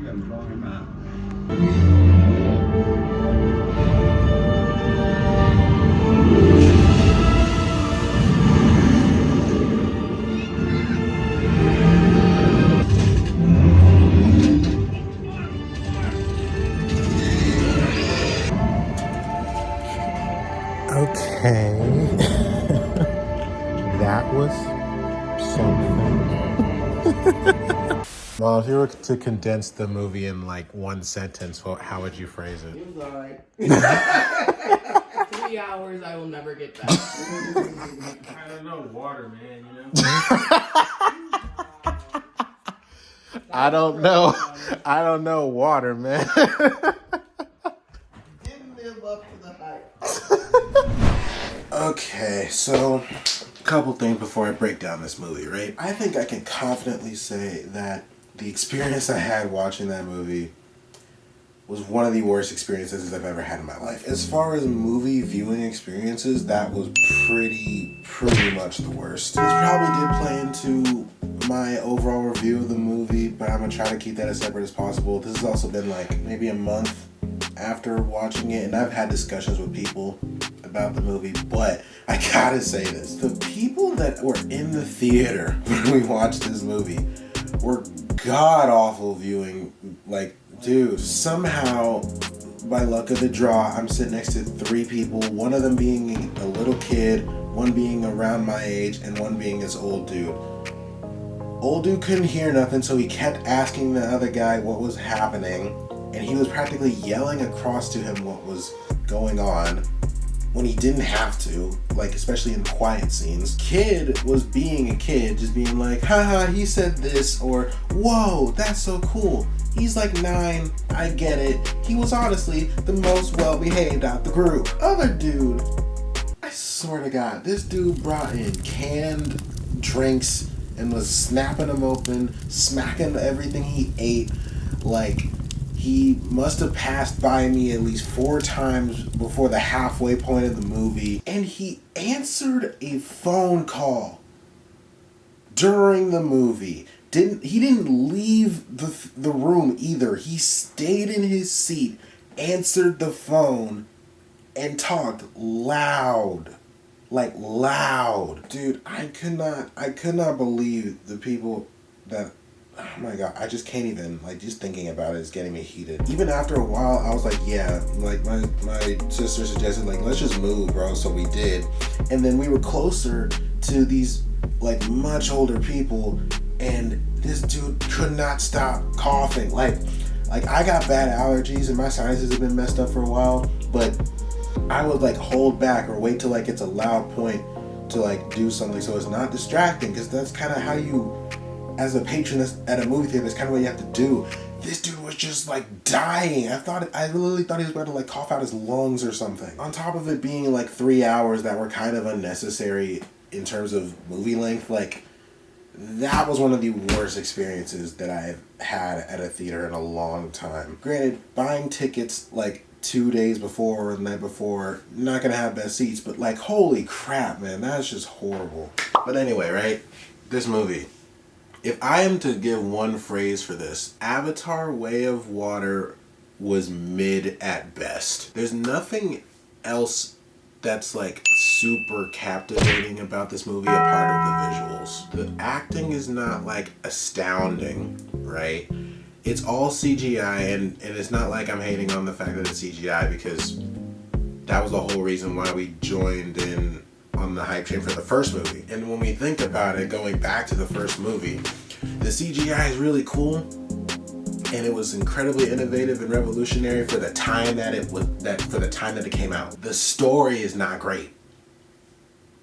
gonna blow him out. Okay. That was something. Well, if you were to condense the movie in like one sentence, how would you phrase it? It was alright. 3 hours I will never get back. I don't know, water, man, you know? I don't know water, man. Didn't live up to the hype. Okay, so a couple things before I break down this movie, right? I think I can confidently say that the experience I had watching that movie was one of the worst experiences I've ever had in my life. As far as movie viewing experiences, that was pretty much the worst. This probably did play into my overall review of the movie, but I'm gonna try to keep that as separate as possible. This has also been like maybe a month after watching it, and I've had discussions with people about the movie, but I gotta say this. The people that were in the theater when we watched this movie were god-awful viewing. Like, dude, somehow, by luck of the draw, I'm sitting next to 3 people, one of them being a little kid, one being around my age, and one being this old dude. Old dude couldn't hear nothing, so he kept asking the other guy what was happening, and he was practically yelling across to him what was going on when he didn't have to, like especially in quiet scenes. Kid was being a kid, just being like, haha, he said this, or whoa, that's so cool. He's like 9, I get it. He was honestly the most well-behaved out the group. Other dude, I swear to God, this dude brought in canned drinks and was snapping them open, smacking everything he ate. Like, he must have passed by me at least 4 times before the halfway point of the movie. And he answered a phone call during the movie. He didn't leave the room either. He stayed in his seat, answered the phone, and talked loud. Like loud. Dude, I could not believe the people that, oh my God, I just can't even, like, just thinking about it is getting me heated. Even after a while, I was like, yeah, like my sister suggested, like, let's just move, bro. So we did. And then we were closer to these, like, much older people, and this dude could not stop coughing. Like I got bad allergies and my sinuses have been messed up for a while, but I would like hold back or wait till like it's a loud point to like do something so it's not distracting, because that's kind of how you, as a patron at a movie theater, that's kind of what you have to do. This dude was just like dying. I literally thought he was about to like cough out his lungs or something. On top of it being like 3 hours that were kind of unnecessary in terms of movie length, like that was one of the worst experiences that I've had at a theater in a long time. Granted, buying tickets like 2 days before or the night before, not gonna have best seats, but like, holy crap, man, that's just horrible. But anyway, right? This movie. If I am to give one phrase for this, Avatar: Way of Water was mid at best. There's nothing else that's like super captivating about this movie apart of the visuals. The acting is not like astounding, right? It's all CGI, and it's not like I'm hating on the fact that it's CGI, because that was the whole reason why we joined in on the hype train for the first movie. And when we think about it, going back to the first movie, the CGI is really cool, and it was incredibly innovative and revolutionary for the time that it came out. The story is not great.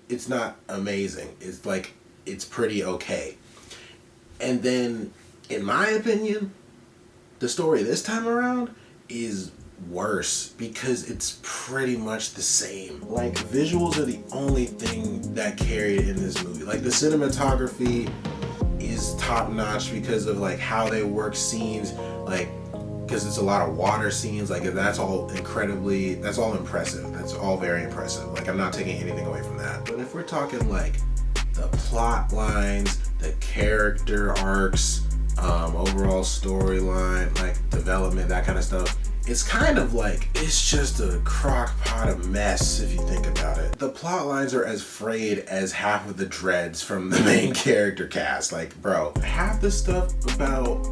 It's not amazing. It's like, it's pretty okay. And then, in my opinion, the story this time around is worse because it's pretty much the same. Like, visuals are the only thing that carried in this movie. Like, the cinematography is top notch because of like how they work scenes, like, because it's a lot of water scenes. Like, that's all impressive. That's all very impressive. Like, I'm not taking anything away from that. But if we're talking like the plot lines, the character arcs, overall storyline, like development, that kind of stuff. It's kind of like, it's just a crock pot of mess if you think about it. The plot lines are as frayed as half of the dreads from the main character cast. Like, bro, half the stuff about,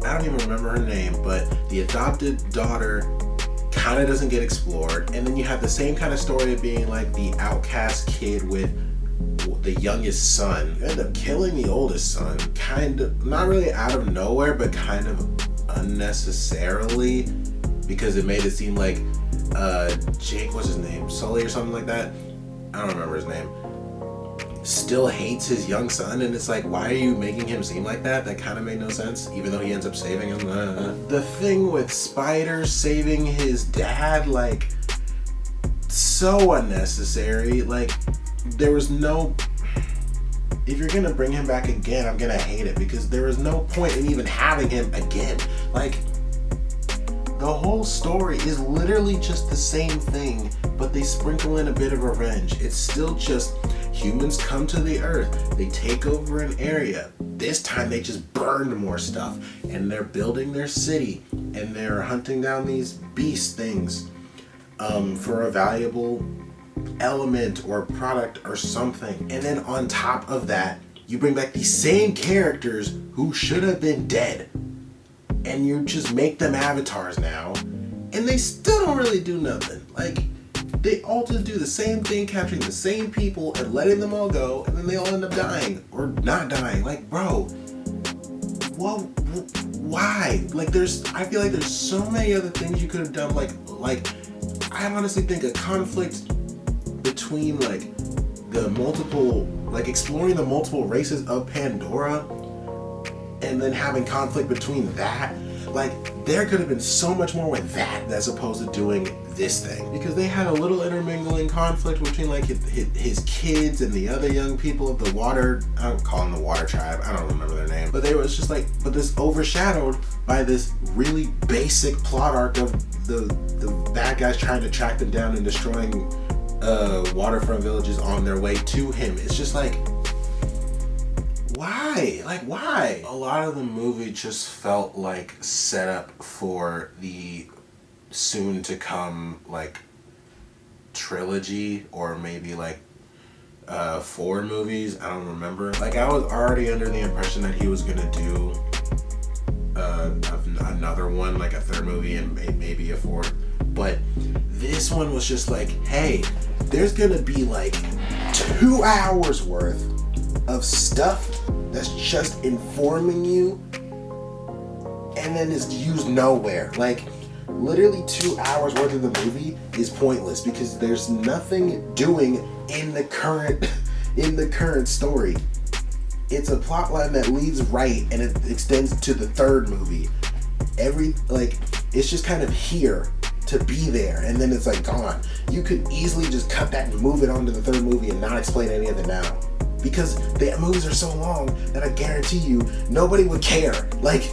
I don't even remember her name, but the adopted daughter kind of doesn't get explored. And then you have the same kind of story of being like the outcast kid with the youngest son. You end up killing the oldest son, kind of, not really out of nowhere, but kind of unnecessarily, because it made it seem like Jake, what's his name? Sully or something like that? I don't remember his name. Still hates his young son, and it's like, why are you making him seem like that? That kind of made no sense, even though he ends up saving him. The thing with Spider saving his dad, like, so unnecessary. Like, there was no... If you're gonna bring him back again, I'm gonna hate it, because there is no point in even having him again. Like, the whole story is literally just the same thing, but they sprinkle in a bit of revenge. It's still just humans come to the earth, they take over an area. This time they just burned more stuff, and they're building their city, and they're hunting down these beast things for a valuable element or product or something. And then on top of that, you bring back these same characters who should have been dead, and you just make them avatars now, and they still don't really do nothing. Like, they all just do the same thing, capturing the same people and letting them all go, and then they all end up dying or not dying. Like, bro, well, why? Like, I feel like there's so many other things you could have done. Like I honestly think a conflict between like the multiple, like exploring the multiple races of Pandora, and then having conflict between that, like, there could have been so much more with that as opposed to doing this thing. Because they had a little intermingling conflict between like his kids and the other young people of the water, I don't call them the water tribe, I don't remember their name, but they was just like, but this overshadowed by this really basic plot arc of the bad guys trying to track them down and destroying waterfront villages on their way to him. It's just like, why? Like, why? A lot of the movie just felt like setup for the soon to come like trilogy, or maybe like 4 movies, I don't remember. Like, I was already under the impression that he was gonna do another one, like a 3rd movie and maybe a 4th, but this one was just like, hey, there's gonna be like 2 hours worth of stuff that's just informing you, and then is used nowhere. Like, literally 2 hours worth of the movie is pointless because there's nothing doing in the current story. It's a plot line that leads right and it extends to the 3rd movie. It's just kind of here to be there, and then it's like gone. You could easily just cut that and move it on to the 3rd movie and not explain any of it now, because the movies are so long that I guarantee you nobody would care. Like,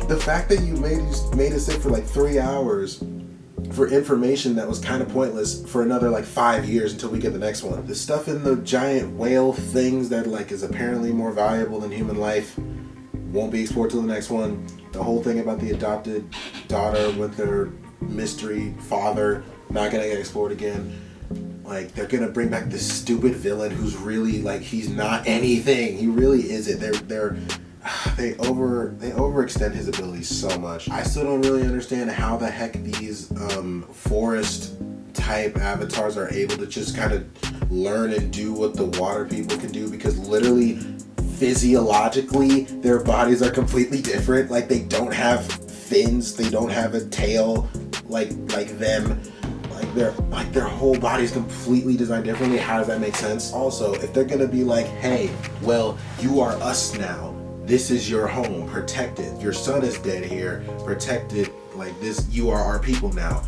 the fact that you made it sit for like 3 hours for information that was kind of pointless for another like 5 years until we get the next one. The stuff in the giant whale things that like is apparently more valuable than human life won't be explored till the next one. The whole thing about the adopted daughter with their mystery father not gonna get explored again. Like, they're gonna bring back this stupid villain who's really like, he's not anything. He really isn't. They overextend his abilities so much. I still don't really understand how the heck these forest type avatars are able to just kind of learn and do what the water people can do, because literally physiologically their bodies are completely different. Like, they don't have fins, they don't have a tail like them. Their whole body is completely designed differently. How does that make sense? Also, if they're gonna be like, hey, well, you are us now, this is your home, protected, your son is dead here, protected, like this, you are our people now,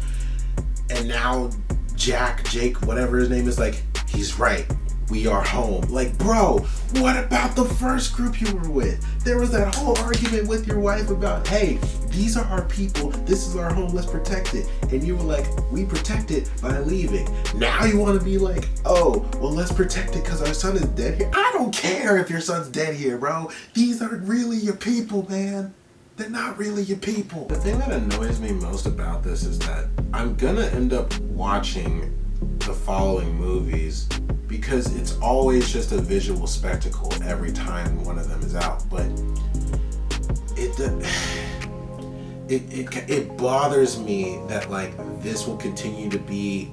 and now Jake, whatever his name is, like, he's right, we are home. Like, bro, what about the first group you were with? There was that whole argument with your wife about, hey, these are our people, this is our home, let's protect it. And you were like, we protect it by leaving. Now you want to be like, oh, well, let's protect it because our son is dead here. I don't care if your son's dead here, bro. These aren't really your people, man. They're not really your people. The thing that annoys me most about this is that I'm gonna end up watching the following movies because it's always just a visual spectacle every time one of them is out. But it bothers me that like this will continue to be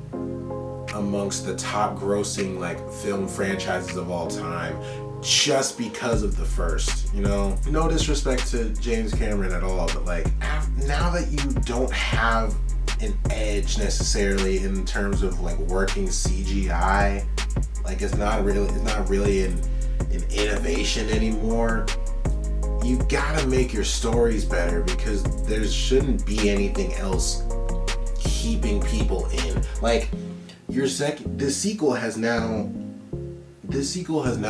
amongst the top grossing like film franchises of all time just because of the first, you know? No disrespect to James Cameron at all, but like now that you don't have an edge necessarily in terms of like working CGI, like it's not really an innovation anymore. You gotta make your stories better because there shouldn't be anything else keeping people in. Like this sequel has now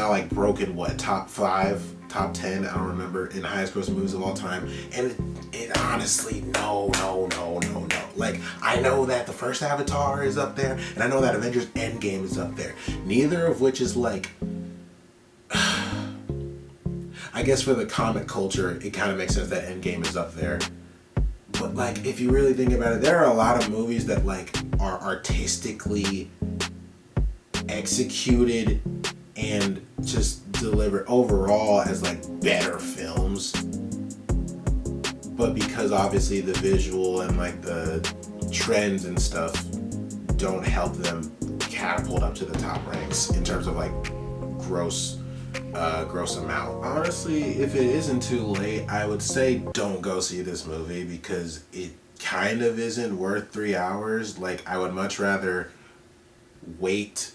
like broken what, top 5, top 10, I don't remember, in highest grossing movies of all time. And it honestly, no. Like, I know that the first Avatar is up there, and I know that Avengers Endgame is up there. Neither of which is like, I guess for the comic culture, it kind of makes sense that Endgame is up there. But like, if you really think about it, there are a lot of movies that like are artistically executed and just delivered overall as like better films, but because obviously the visual and like the trends and stuff don't help them catapult up to the top ranks in terms of like gross amount. Honestly, if it isn't too late, I would say don't go see this movie because it kind of isn't worth 3 hours. Like, I would much rather wait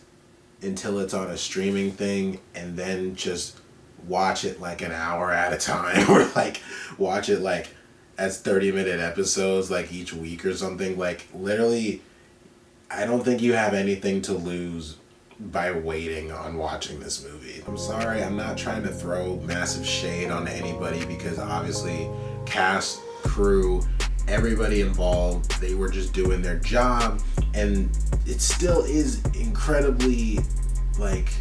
until it's on a streaming thing and then just watch it like an hour at a time, or like watch it like as 30-minute episodes like each week or something. Like, literally, I don't think you have anything to lose by waiting on watching this movie. I'm sorry, I'm not trying to throw massive shade on anybody because obviously cast, crew, everybody involved, they were just doing their job, and it still is incredibly like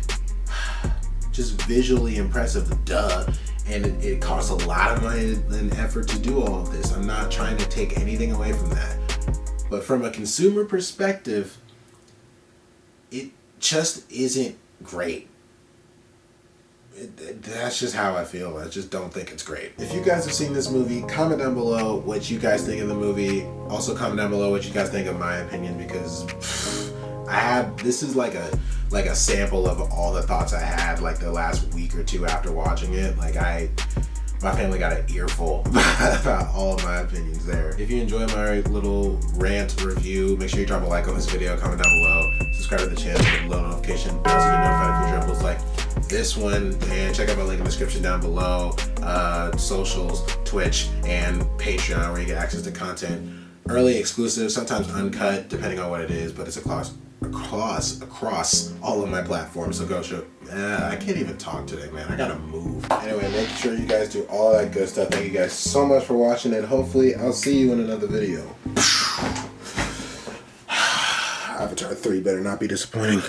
just visually impressive, duh. And it costs a lot of money and effort to do all of this. I'm not trying to take anything away from that, but from a consumer perspective, it just isn't great. That's just how I feel. I just don't think it's great. If you guys have seen this movie, comment down below what you guys think of the movie. Also comment down below what you guys think of my opinion, because this is like a sample of all the thoughts I had like the last week or two after watching it. Like my family got an earful about all of my opinions there. If you enjoy my little rant review, make sure you drop a like on this video, comment down below, subscribe to the channel, hit the bell notification bell so you get notified of future uploads like this one, and check out my link in the description down below, socials, Twitch, and Patreon, where you get access to content, early, exclusive, sometimes uncut, depending on what it is, but it's across all of my platforms, so go show. I can't even talk today, man. I gotta move. Anyway, make sure you guys do all that good stuff. Thank you guys so much for watching, and hopefully I'll see you in another video. Avatar 3 better not be disappointing.